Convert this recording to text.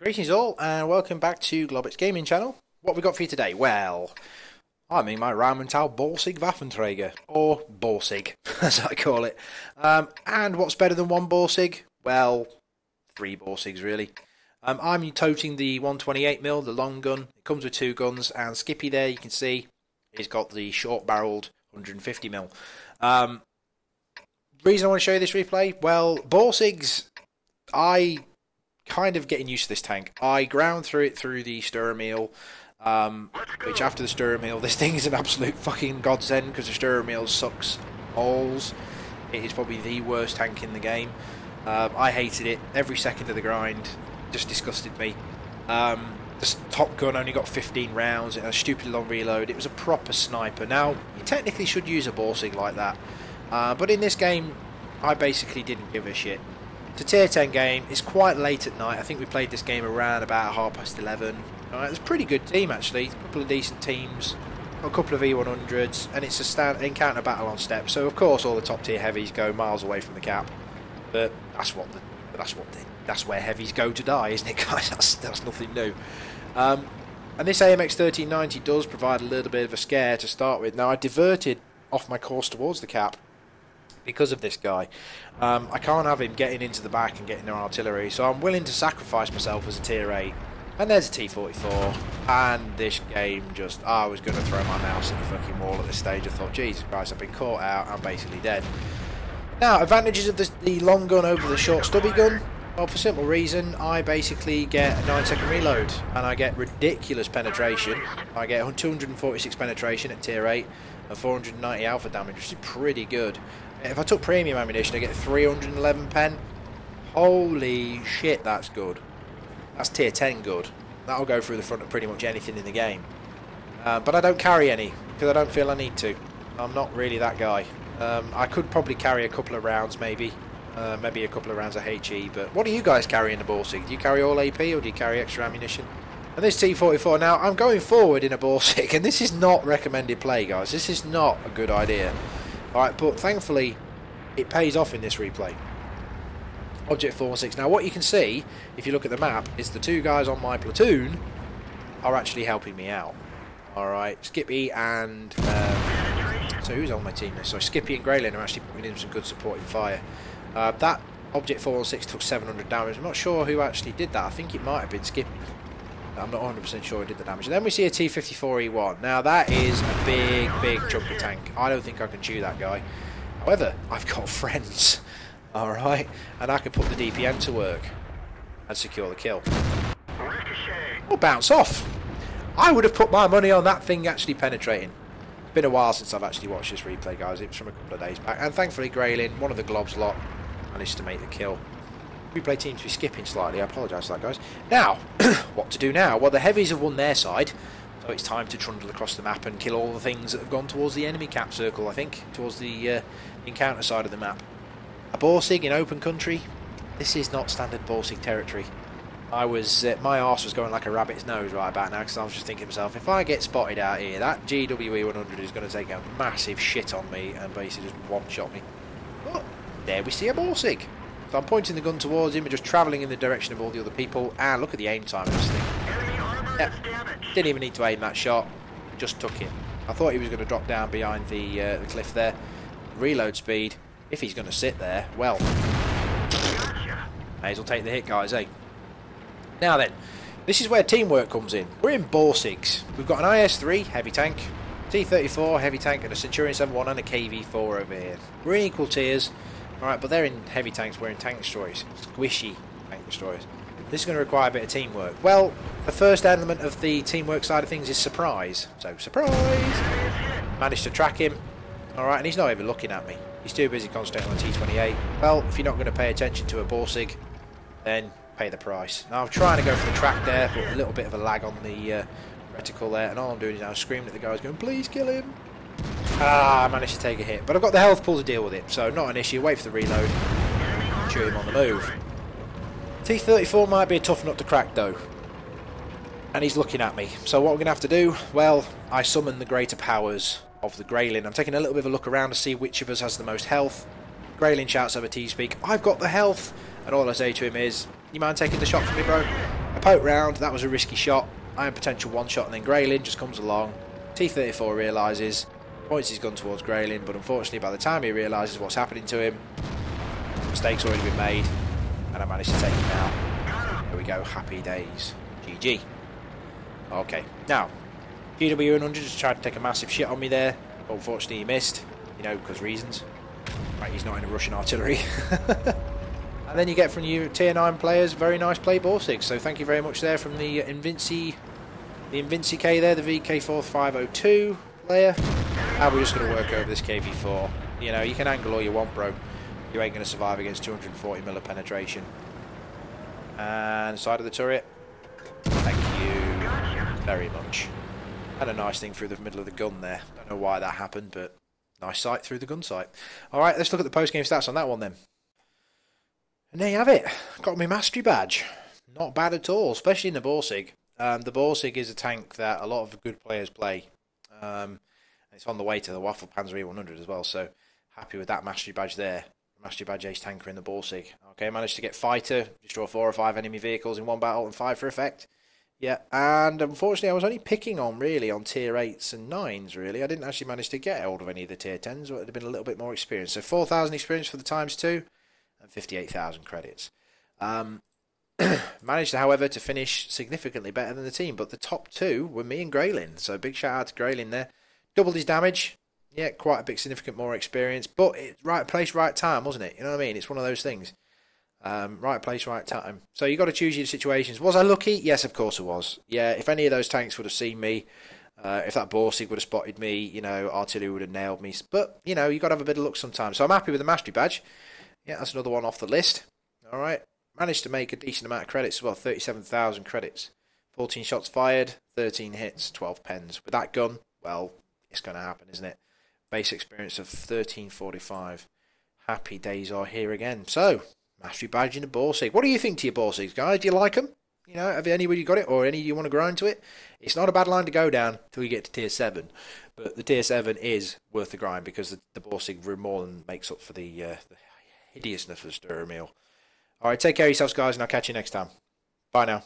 Greetings all, and welcome back to Globit's Gaming Channel. What we got for you today? Well, I'm in my Rheinmetall Borsig Waffenträger, or Borsig, as I call it. And what's better than one Borsig? Well, three Borsigs really. I'm toting the 128mm, the long gun. It comes with two guns, and Skippy there, you can see, he's got the short-barreled 150mm. Reason I want to show you this replay? Well, Borsigs, kind of getting used to this tank. I ground through it through the Sturm Meal, which after the Sturm Meal, this thing is an absolute fucking godsend because the Sturm Meal sucks balls. It is probably the worst tank in the game. I hated it. Every second of the grind just disgusted me. The top gun only got 15 rounds. It had a stupidly long reload. It was a proper sniper. Now, you technically should use a Borsig like that. But in this game, I basically didn't give a shit. It's a tier 10 game. It's quite late at night. I think we played this game around about 11:30. It was a pretty good team actually. A couple of decent teams, a couple of E100s, and it's a encounter battle on step. So of course all the top tier heavies go miles away from the cap. But that's where heavies go to die, isn't it, guys? That's nothing new. And this AMX 1390 does provide a little bit of a scare to start with. Now I diverted off my course towards the cap because of this guy. I can't have him getting into the back and getting their artillery, so I'm willing to sacrifice myself as a tier 8. And there's a T-44, and this game just, I was going to throw my mouse at the fucking wall at this stage. I thought, Jesus Christ, I've been caught out, I'm basically dead. Now, advantages of the long gun over the short stubby gun. Well, for simple reason, I basically get a 9-second reload, and I get ridiculous penetration. I get 246 penetration at tier 8, and 490 alpha damage, which is pretty good. If I took premium ammunition, I get 311 pen. Holy shit, that's good. That's tier 10 good. That'll go through the front of pretty much anything in the game. But I don't carry any, because I don't feel I need to. I'm not really that guy. I could probably carry a couple of rounds, maybe. Maybe a couple of rounds of HE, but what do you guys carry in the Borsig? Do you carry all AP, or do you carry extra ammunition? And this T-44, now I'm going forward in a Borsig, and this is not recommended play, guys. This is not a good idea. Alright, but thankfully, it pays off in this replay. Object 416. Now, what you can see, if you look at the map, is the two guys on my platoon are actually helping me out. Alright, Skippy and... so who's on my team now? So Skippy and Greylin are actually putting in some good supporting fire. That Object 416 took 700 damage. I'm not sure who actually did that. I think it might have been Skippy. I'm not 100% sure who did the damage. And then we see a T-54E1. Now that is a big chunk of tank. I don't think I can chew that guy. However, I've got friends. Alright. And I can put the DPM to work and secure the kill. Oh, bounce off. I would have put my money on that thing actually penetrating. It's been a while since I've actually watched this replay, guys. It was from a couple of days back. And thankfully, Greylin, one of the globs lot, managed to make the kill. Replay seems to be skipping slightly. I apologise for that, guys. Now, what to do now? Well, the heavies have won their side, so it's time to trundle across the map and kill all the things that have gone towards the enemy cap circle, I think, towards the encounter side of the map. A Borsig in open country. This is not standard Borsig territory. I was, my arse was going like a rabbit's nose right about now, because I was just thinking to myself, if I get spotted out here, that GWE 100 is going to take a massive shit on me and basically just one-shot me. But there we see a Borsig. So I'm pointing the gun towards him and just travelling in the direction of all the other people. And look at the aim time of this thing. Yep. Didn't even need to aim that shot. Just took it. I thought he was going to drop down behind the cliff there. Reload speed. If he's going to sit there, well. May as well take the hit, guys, eh? Now then, this is where teamwork comes in. We're in Borsigs. We've got an IS-3 heavy tank, T-34 heavy tank, and a Centurion 7.1 and a KV-4 over here. We're in equal tiers. Alright, but they're in heavy tanks, we're in tank destroyers. Squishy tank destroyers. This is going to require a bit of teamwork. Well, the first element of the teamwork side of things is surprise. So, surprise! Managed to track him. Alright, and he's not even looking at me. He's too busy concentrating on the T-28. Well, if you're not going to pay attention to a Borsig, then pay the price. Now, I'm trying to go for the track there, but a little bit of a lag on the reticle there. And all I'm doing is now screaming at the guys going, please kill him! Ah, I managed to take a hit. But I've got the health pool to deal with it, so not an issue. Wait for the reload. Chew him on the move. T-34 might be a tough nut to crack, though. And he's looking at me. So what we're going to have to do, well, I summon the greater powers of the Greylin. I'm taking a little bit of a look around to see which of us has the most health. Greylin shouts over T-Speak, I've got the health! And all I say to him is, you mind taking the shot for me, bro? poke round, that was a risky shot. Iron potential one shot, and then Graylin just comes along. T-34 realises, points his gun towards Graylin, but unfortunately by the time he realises what's happening to him, mistake's already been made, and I managed to take him out. There we go, happy days. GG. Okay, now, GW100 just tried to take a massive shit on me there, but unfortunately he missed, you know, because reasons. Right, he's not in a Russian artillery. And then you get from you tier 9 players, very nice play Borsig, so thank you very much there from the Invinci K there, the VK4502 player. And we're just going to work over this KV4. You know, you can angle all you want, bro. You ain't going to survive against 240mm of penetration. And side of the turret. Thank you very much. Had a nice thing through the middle of the gun there. Don't know why that happened, but nice sight through the gun sight. Alright, let's look at the post-game stats on that one then. And there you have it. Got my mastery badge. Not bad at all, especially in the Borsig. The Borsig is a tank that a lot of good players play. It's on the way to the Waffle Panzer E100 as well, so happy with that mastery badge there. Mastery badge ace tanker in the Borsig. Okay, managed to get fighter, destroy 4 or 5 enemy vehicles in one battle and 5 for effect. Yeah, and unfortunately I was only picking on really on tier 8s and 9s really. I didn't actually manage to get hold of any of the tier 10s, but it would have been a little bit more experience. So 4,000 experience for the times 2 and 58,000 credits. Managed, however, to finish significantly better than the team, but the top 2 were me and Graylin, so big shout out to Graylin there. Doubled his damage, yeah, quite a bit significant more experience, but it's right place, right time, wasn't it? You know what I mean? It's one of those things. Right place, right time. So you got to choose your situations. Was I lucky? Yes, of course I was. Yeah, if any of those tanks would have seen me, if that Borsig would have spotted me, you know, artillery would have nailed me. But, you know, you got to have a bit of luck sometimes. So I'm happy with the mastery badge. Yeah, that's another one off the list. All right. Managed to make a decent amount of credits as well, 37,000 credits. 14 shots fired, 13 hits, 12 pens. With that gun, well, it's going to happen, isn't it? Base experience of 1345. Happy days are here again. So, mastery badge in the Borsig. What do you think to your Borsigs, guys? Do you like them? You know, have anybody got it, or any you want to grind to it? It's not a bad line to go down till you get to tier 7. But the tier 7 is worth the grind because the Borsig more than makes up for the hideousness of the Sturm Meal. Alright, take care of yourselves, guys, and I'll catch you next time. Bye now.